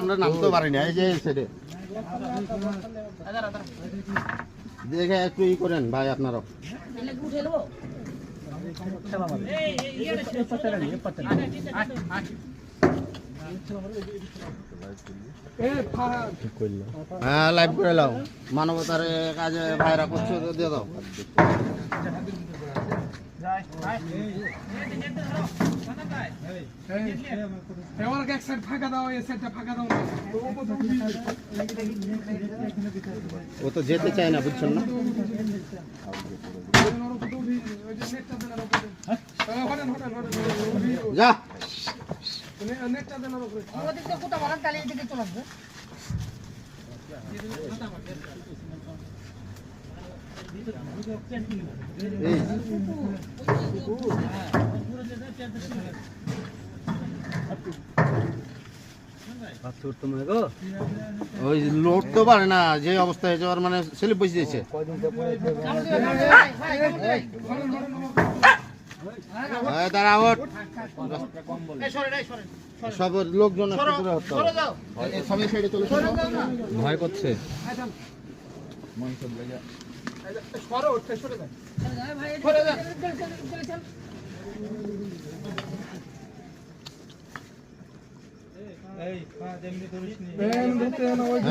আমরা নামতে পারিনি এই যে সেটে দেখে একটু ই করেন ভাই আপনারাও হ্যাঁ লাইভ করে নাও মানবতার কাজে ভাইরা করছে দিয়ে দাও ও তো যেতে চায় না বুঝছেন না যা ওই লোড তো পারে না যে অবস্থায় যাওয়ার মানে স্লিপ বসে দিয়েছে সব লোকজন ভয় করছে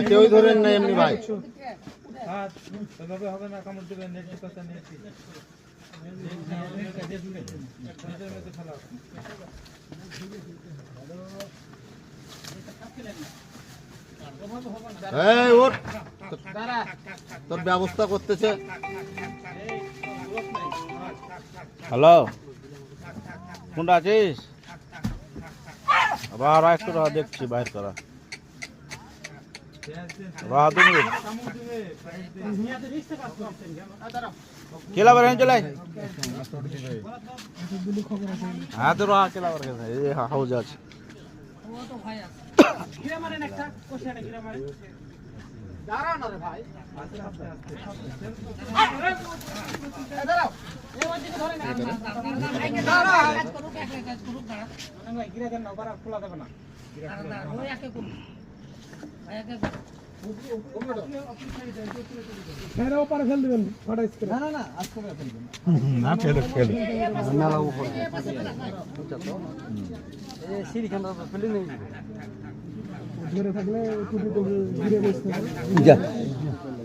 কেউ ধরেন না এমনি ভাই হবে না কামড় দেবেন তোর ব্যবস্থা করতেছে হ্যালো কোনটা আছিস আবার একটু দেখছি বাইর করা কেলা বার চলে হ্যাঁ তো কেলা বার হাউজ আছে খোলা যাবে না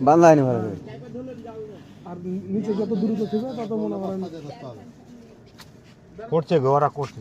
বান্ধা হয়নি ভালো করে আর নিচে যত দ্রুত ছিল তত মনে করেন করছে গো ওরা করছে